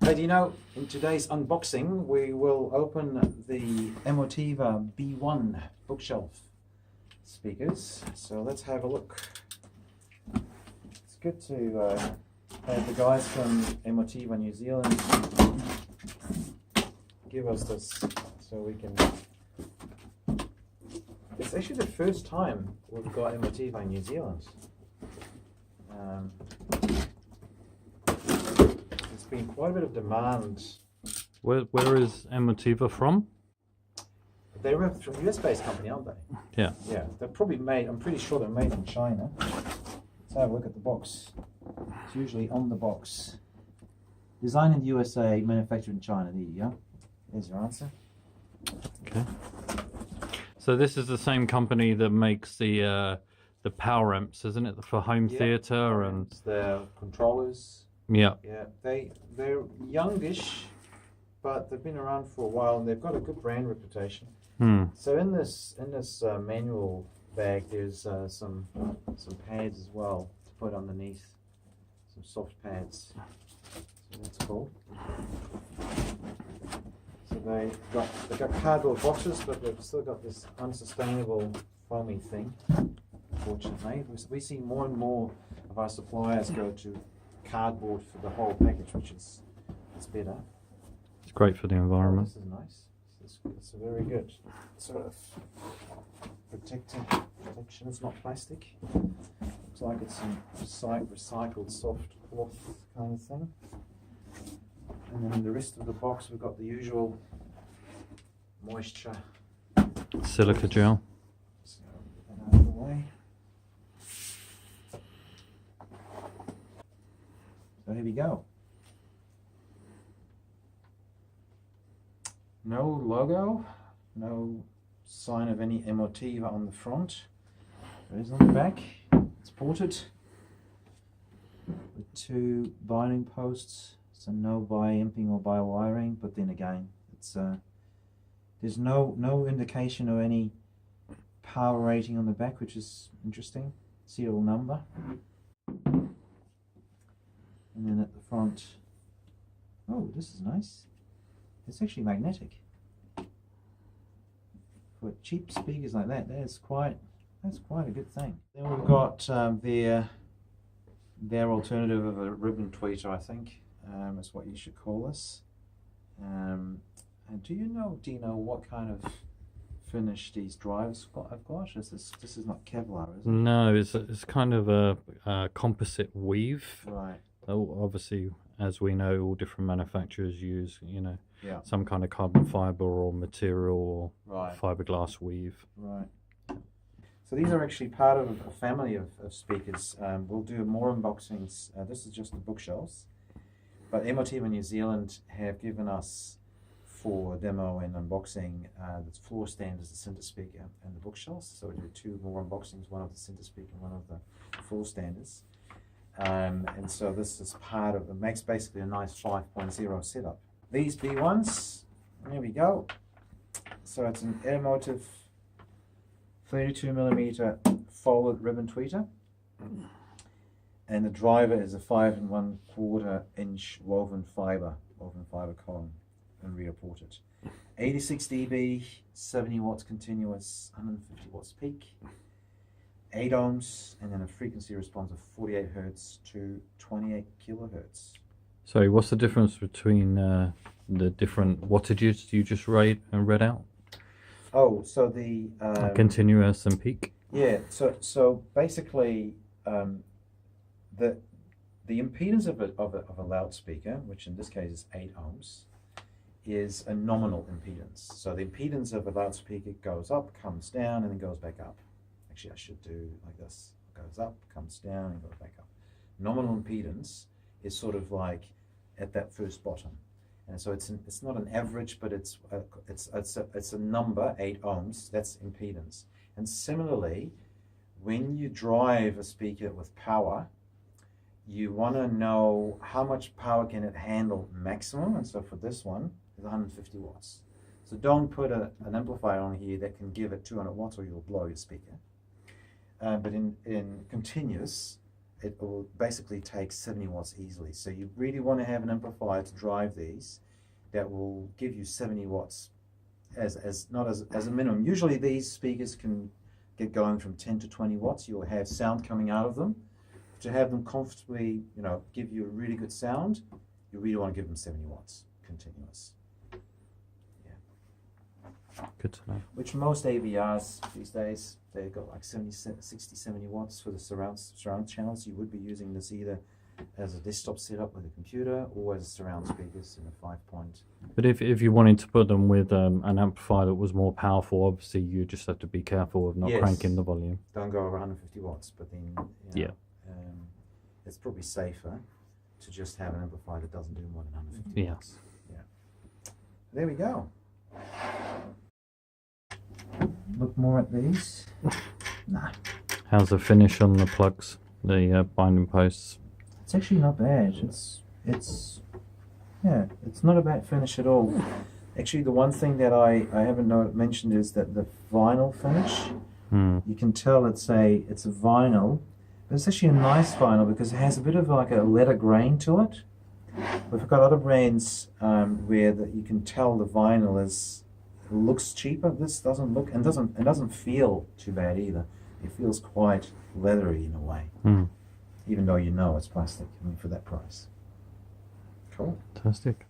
Hey, do you know, in today's unboxing, we will open the Emotiva B1 bookshelf speakers. So let's have a look. It's good to have the guys from Emotiva New Zealand give us this so we can... It's actually the first time we've got Emotiva in New Zealand. There's been quite a bit of demand. Where is Emotiva from? They're from a US-based company, aren't they? Yeah. Yeah, they're probably made, I'm pretty sure they're made in China. Let's have a look at the box. It's usually on the box. Designed in the USA, manufactured in China. There you go. There's your answer. Okay. So this is the same company that makes the power amps, isn't it, for home theatre and the controllers. Yeah. Yeah, they're youngish, but they've been around for a while and they've got a good brand reputation. So in this manual bag, there's some pads as well to put underneath, some soft pads. So that's cool. So they've got cardboard boxes, but they've still got this unsustainable foamy thing. Fortunately, we see more and more of our suppliers go to cardboard for the whole package, which is better. It's great for the environment. This is nice. It's a very good sort of protection. It's not plastic. Looks like it's some recycled soft cloth kind of thing. And then in the rest of the box, we've got the usual moisture Silica gel. So get that out of the way. So here we go. No logo, no sign of any Emotiva on the front. There is on the back. It's ported with two binding posts. So no bi-imping or bi-wiring, but then again, it's there's no indication of any power rating on the back, which is interesting. Serial number. And then at the front, oh, this is nice. It's actually magnetic. For cheap speakers like that, that's quite a good thing. Then we've got their alternative of a ribbon tweeter, I think, is what you should call this. And do you know what kind of finish these drives have got? This is not Kevlar, is it? No, it's kind of a composite weave. Right. Obviously, as we know, all different manufacturers use, Yeah. some kind of carbon fiber or material or Right. fiberglass weave. Right. So these are actually part of a family of speakers. We'll do more unboxings. This is just the bookshelves. But Emotiva New Zealand have given us, for demo and unboxing, the floor stand is the center speaker and the bookshelves. So we do two more unboxings, one of the center speaker and one of the floor standers. And so this is part of, it makes basically a nice 5.0 setup. These B1s, there we go. So it's an Airmotiv 32mm folded ribbon tweeter. And the driver is a 5 1/4 inch woven fiber column and rear ported. 86 dB, 70 watts continuous, 150 watts peak. 8 ohms, and then a frequency response of 48 hertz to 28 kilohertz. Sorry, what's the difference between the different wattages you just read out? Oh, so the continuous and peak. Yeah. So basically, the impedance of a loudspeaker, which in this case is 8 ohms, is a nominal impedance. So the impedance of a loudspeaker goes up, comes down, and then goes back up. Actually, I should do like this. Goes up, comes down, and goes back up. Nominal impedance is sort of like at that first bottom, and so it's not an average, but it's a number, 8 ohms. That's impedance. And similarly, when you drive a speaker with power, you want to know how much power can it handle maximum. And so for this one, it's 150 watts. So don't put an amplifier on here that can give it 200 watts or you'll blow your speaker. But in continuous, it will basically take 70 watts easily. So you really want to have an amplifier to drive these that will give you 70 watts as not as a minimum. Usually these speakers can get going from 10 to 20 watts. You'll have sound coming out of them. To have them comfortably, give you a really good sound, you really want to give them 70 watts continuous. Good to know. Which most AVRs these days, they've got like 60, 70 watts for the surround channels. You would be using this either as a desktop setup with a computer or as surround speakers in a 5-point. But if you wanted to put them with an amplifier that was more powerful, obviously you just have to be careful of not cranking the volume. Don't go over 150 watts, but then it's probably safer to just have an amplifier that doesn't do more than 150 watts. Yeah. There we go. Look more at these. Nah. How's the finish on the plugs, the binding posts? It's actually not bad. It's not a bad finish at all. Actually, the one thing that I haven't mentioned is that the vinyl finish. You can tell it's a vinyl, but it's actually a nice vinyl because it has a bit of like a leather grain to it. We've got other brands where you can tell the vinyl looks cheaper. This doesn't look and doesn't feel too bad either. It feels quite leathery in a way, even though it's plastic. I mean, for that price. Cool. Fantastic.